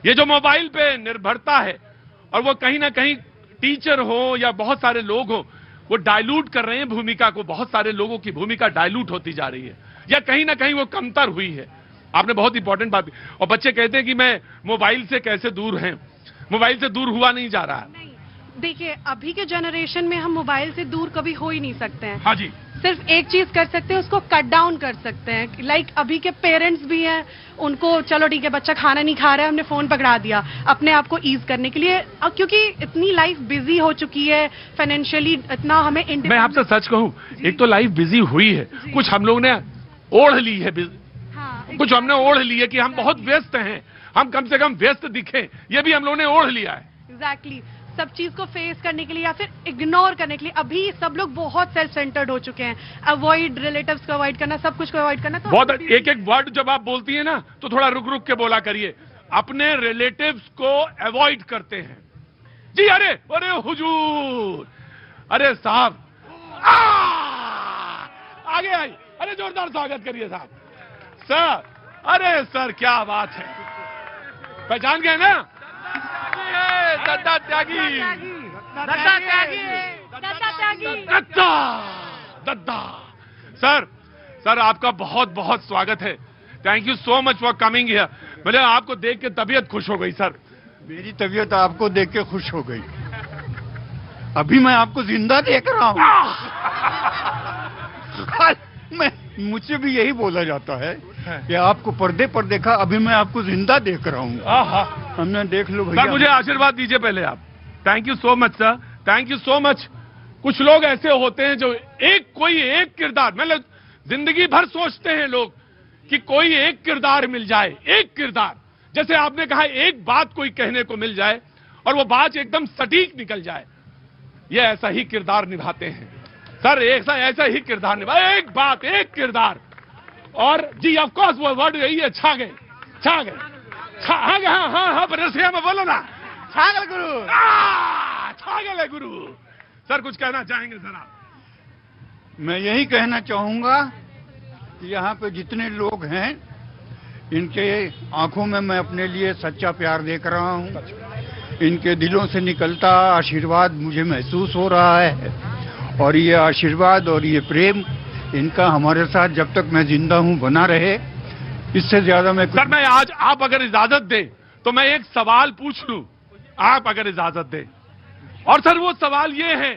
ये जो मोबाइल पे निर्भरता है, और वो कहीं ना कहीं टीचर हो या बहुत सारे लोग हो, वो डाइल्यूट कर रहे हैं भूमिका को। बहुत सारे लोगों की भूमिका डाइल्यूट होती जा रही है या कहीं ना कहीं वो कमतर हुई है। आपने बहुत इंपॉर्टेंट बात की। और बच्चे कहते हैं कि मैं मोबाइल से कैसे दूर हैं। मोबाइल से दूर हुआ नहीं जा रहा है। देखिए, अभी के जनरेशन में हम मोबाइल से दूर कभी हो ही नहीं सकते हैं। हाँ जी। सिर्फ एक चीज कर सकते हैं, उसको कट डाउन कर सकते हैं। लाइक अभी के पेरेंट्स भी हैं, उनको चलो ठीक है बच्चा खाना नहीं खा रहा है, हमने फोन पकड़ा दिया अपने आप को ईज करने के लिए, क्योंकि इतनी लाइफ बिजी हो चुकी है फाइनेंशियली, इतना हमें मैं आपसे सच कहूं, एक तो लाइफ बिजी हुई है, कुछ हम लोग ने ओढ़ ली है। हाँ, कुछ हमने ओढ़ ली है कि हम बहुत व्यस्त हैं, हम कम से कम व्यस्त दिखें, ये भी हम लोगों ने ओढ़ लिया है। एग्जैक्टली सब चीज को फेस करने के लिए या फिर इग्नोर करने के लिए अभी सब लोग बहुत सेल्फ सेंटर्ड हो चुके हैं। अवॉइड रिलेटिव्स को अवॉइड करना, सब कुछ को अवॉइड करना। तो बहुत एक एक वर्ड जब आप बोलती है ना तो थोड़ा रुक रुक के बोला करिए। अपने रिलेटिव्स को अवॉइड करते हैं जी। अरे अरे हुजूर, अरे साहब आगे आइए। अरे जोरदार स्वागत करिए साहब। सर, अरे सर क्या बात है, पहचान गए ना? दद्दा त्यागी, दद्दा त्यागी, दद्दा त्यागी, दद्दा दद्दा। सर आपका बहुत बहुत स्वागत है। Thank you so much for coming here. मैंने आपको देख के तबीयत खुश हो गई सर। मेरी तबीयत आपको देख के खुश हो गई। अभी मैं आपको जिंदा देख रहा हूँ। मुझसे भी यही बोला जाता है कि आपको पर्दे पर देखा, अभी मैं आपको जिंदा देख रहा हूँ। हमने देख लो भैया। सर मुझे आशीर्वाद दीजिए पहले आप। Thank you so much sir, thank you so much. कुछ लोग ऐसे होते हैं जो कोई एक किरदार, मतलब जिंदगी भर सोचते हैं लोग कि कोई एक किरदार मिल जाए, एक किरदार, जैसे आपने कहा एक बात कोई कहने को मिल जाए और वो बात एकदम सटीक निकल जाए। ये ऐसा ही किरदार निभाते हैं सर, ऐसा ही किरदार निभा, एक बात एक किरदार। और जी ऑफ कोर्स वो वर्ड यही है, छा गए, छा गए, हाँ हाँ हाँ हाँ, रसिया में बोलो ना, छा गए गुरु, छा गए गुरु। सर कुछ कहना चाहेंगे सर आप? मैं यही कहना चाहूंगा कि यहाँ पे जितने लोग हैं, इनके आंखों में मैं अपने लिए सच्चा प्यार देख रहा हूँ। इनके दिलों से निकलता आशीर्वाद मुझे महसूस हो रहा है, और ये आशीर्वाद और ये प्रेम इनका हमारे साथ जब तक मैं जिंदा हूँ बना रहे। इससे ज्यादा मैं सर, मैं आज आप अगर इजाजत दे तो मैं एक सवाल पूछ लूं, आप अगर इजाजत दे। और सर वो सवाल ये है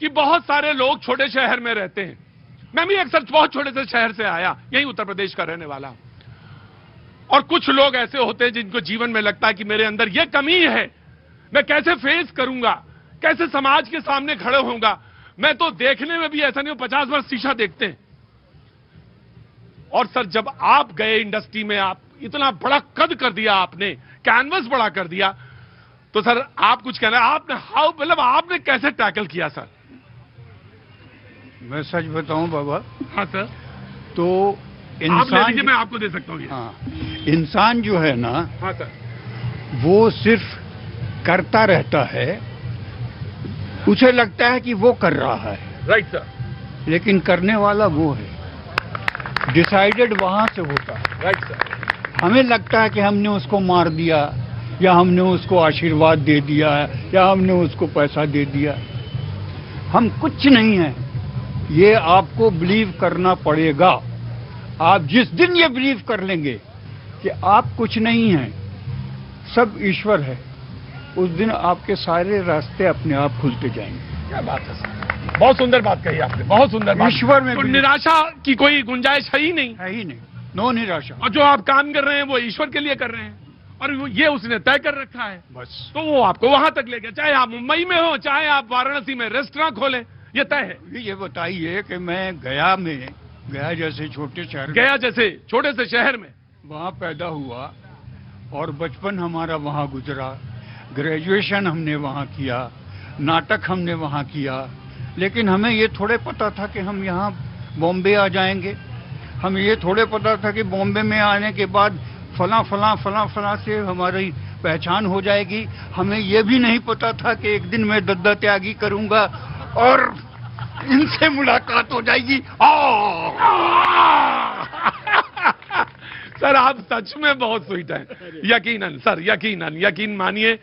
कि बहुत सारे लोग छोटे शहर में रहते हैं। मैं भी अक्सर बहुत छोटे से शहर से आया, यही उत्तर प्रदेश का रहने वाला हूं। और कुछ लोग ऐसे होते हैं जिनको जीवन में लगता है कि मेरे अंदर ये कमी है, मैं कैसे फेस करूंगा, कैसे समाज के सामने खड़े होऊंगा। मैं तो देखने में भी ऐसा नहीं हूं, 50 वर्ष शीशा देखते हैं। और सर जब आप गए इंडस्ट्री में, आप इतना बड़ा कद कर दिया, आपने कैनवस बड़ा कर दिया, तो सर आप कुछ कहना, आपने मतलब आपने कैसे टैकल किया सर? मैं सच बताऊं बाबा। हाँ सर। तो इंसान, मैं आपको दे सकता हूँ। हाँ, इंसान जो है ना, हाँ सर, वो सिर्फ करता रहता है, उसे लगता है कि वो कर रहा है। Right sir. लेकिन करने वाला वो है, डिसाइडेड वहां से होता है। Right sir. हमें लगता है कि हमने उसको मार दिया, या हमने उसको आशीर्वाद दे दिया, या हमने उसको पैसा दे दिया। हम कुछ नहीं है, ये आपको बिलीव करना पड़ेगा। आप जिस दिन ये बिलीव कर लेंगे कि आप कुछ नहीं हैं, सब ईश्वर है, उस दिन आपके सारे रास्ते अपने आप खुलते जाएंगे। क्या बात है सर, बहुत सुंदर बात कही आपने, बहुत सुंदर बात। ईश्वर में तो निराशा की कोई गुंजाइश है ही नहीं, है ही नहीं, नो निराशा। और जो आप काम कर रहे हैं वो ईश्वर के लिए कर रहे हैं, और ये उसने तय कर रखा है बस। तो वो आपको वहां तक ले गया, चाहे आप मुंबई में हो, चाहे आप वाराणसी में रेस्टोरेंट खोलें, ये तय है। ये बताइए कि मैं गया जैसे छोटे शहर, गया जैसे छोटे से शहर में वहाँ पैदा हुआ, और बचपन हमारा वहाँ गुजरा, ग्रेजुएशन हमने वहाँ किया, नाटक हमने वहाँ किया। लेकिन हमें ये थोड़े पता था कि हम यहाँ बॉम्बे आ जाएंगे। हमें ये थोड़े पता था कि बॉम्बे में आने के बाद फला फला फला फला से हमारी पहचान हो जाएगी। हमें ये भी नहीं पता था कि एक दिन मैं दद्दा त्यागी करूंगा और इनसे मुलाकात हो जाएगी। सर आप सच में बहुत स्वीट हैं, यकीनन सर, यकीनन, यकीन मानिए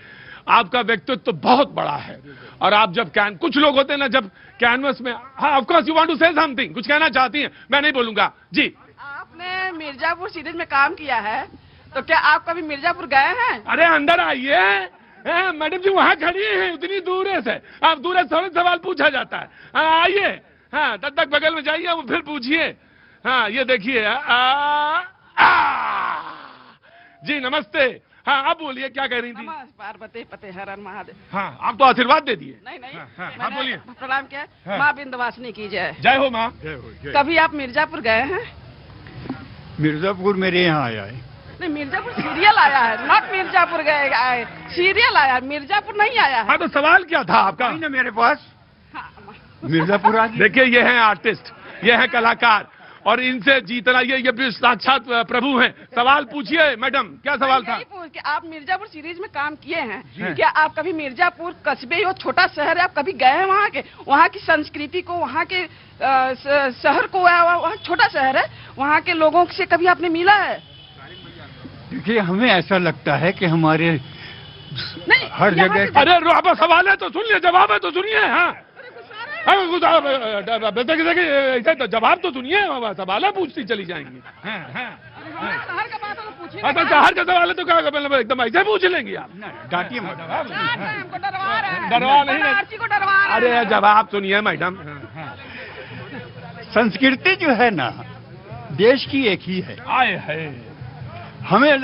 आपका व्यक्तित्व तो बहुत बड़ा है। और आप जब कुछ लोग होते हैं ना, जब कैनवस में, हाँ of course you want to say something, कुछ कहना चाहती हैं, मैं नहीं बोलूंगा जी। आपने मिर्जापुर सीरीज में काम किया है, तो क्या आप कभी मिर्जापुर गए हैं? अरे अंदर आइए, मैडम जी वहां खड़ी हैं, उतनी दूर से, आप दूर से थोड़े सवाल पूछा जाता है। हाँ आइए, हाँ तब तक बगल में जाइए, वो फिर पूछिए। हाँ ये देखिए, जी नमस्ते। हाँ आप बोलिए, क्या कह रही थी? पार्वती पते हरण महादेव। हाँ आप तो आशीर्वाद दे दिए। नहीं नहीं, आप बोलिए। प्रणाम किया। हाँ। माँ विंध्यवासिनी की जय। जय हो माँ। कभी आप मिर्जापुर गए हैं? मिर्जापुर मेरे यहाँ आया है। नहीं, मिर्जापुर सीरियल आया है, नॉट मिर्जापुर गए आए, सीरियल आया है, मिर्जापुर नहीं आया है। हाँ तो सवाल क्या था आपका? ना मेरे पास हाँ, मिर्जापुर आ गया। देखिए ये हैं आर्टिस्ट, ये हैं कलाकार, और इनसे जीतना, ये भी साक्षात प्रभु हैं। सवाल पूछिए मैडम, क्या सवाल था? यही पूछ कि आप मिर्जापुर सीरीज में काम किए हैं, क्या आप कभी मिर्जापुर कस्बे, वो छोटा शहर है, आप कभी गए हैं वहाँ की संस्कृति को, वहाँ के शहर को, वहाँ छोटा शहर है, वहाँ के लोगों से कभी आपने मिला है? देखिए हमें ऐसा लगता है कि हमारे नहीं, हर यहाँ जगह से- अरे आप सवाल है तो सुन लिए, जवाब है तो सुनिए। हाँ ऐसा तो जवाब तो सुनिए, सवाल पूछती चली जाएंगी। हमारे शहर का बात है तो पूछिए। तो शहर का सवाल है तो क्या मतलब एकदम ऐसे पूछ लेंगे आप? डांटिए मत। हमको डरवा रहे हैं। डरवा नहीं है। आरती को डरवा रहे हैं। अरे जवाब सुनिए मैडम। संस्कृति जो है ना, देश की एक ही है। आए है, हमें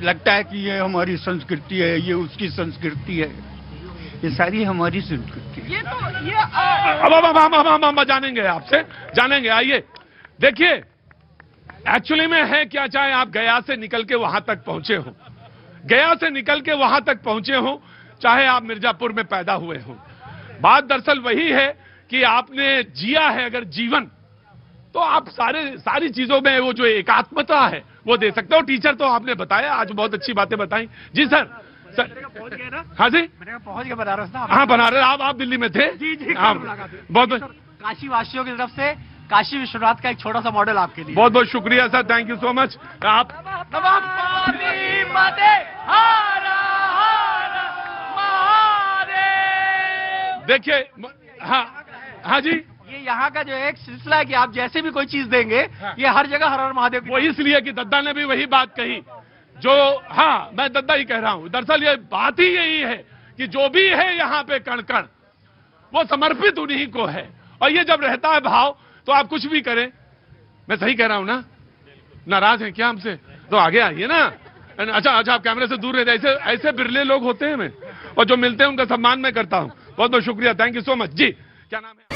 लगता है कि ये हमारी संस्कृति है, ये उसकी संस्कृति है, ये सारी हमारी संस्कृति है। ये तो ये अब हम जानेंगे आपसे, जानेंगे। आइए देखिए, एक्चुअली में है क्या, चाहे आप गया से निकल के वहां तक पहुंचे हो, गया से निकल के वहां तक पहुंचे हो, चाहे आप मिर्जापुर में पैदा हुए हो, बात दरअसल वही है कि आपने जिया है अगर जीवन, तो आप सारी चीजों में वो जो एकात्मता है वो दे सकते हो। टीचर तो आपने बताया, आज बहुत अच्छी बातें बताई। जी सर, हाँ जी, पहुंच गए बनारस ना। हाँ बनारस, आप दिल्ली में थे? जी हाँ, बहुत काशी वासियों की तरफ से काशी विश्वनाथ का एक छोटा सा मॉडल आपके लिए। बहुत बहुत शुक्रिया sir, thank you so much. आप देखिए, हाँ हाँ जी, ये यहाँ का जो एक सिलसिला है कि आप जैसे भी कोई चीज देंगे, ये हर जगह हर हर महादेव वो इसलिए कि दद्दा ने भी वही बात कही जो, हाँ मैं दद्दा ही कह रहा हूं। दरअसल ये बात ही यही है कि जो भी है यहाँ पे कण कण, वो समर्पित उन्हीं को है। और ये जब रहता है भाव, तो आप कुछ भी करें। मैं सही कह रहा हूं ना? नाराज हैं क्या हमसे? तो आगे आइए ना। अच्छा आप कैमरे से दूर रह, ऐसे बिरले लोग होते हैं। मैं और जो मिलते हैं उनका सम्मान मैं करता हूं। बहुत बहुत शुक्रिया, थैंक यू सो मच। जी क्या नाम है?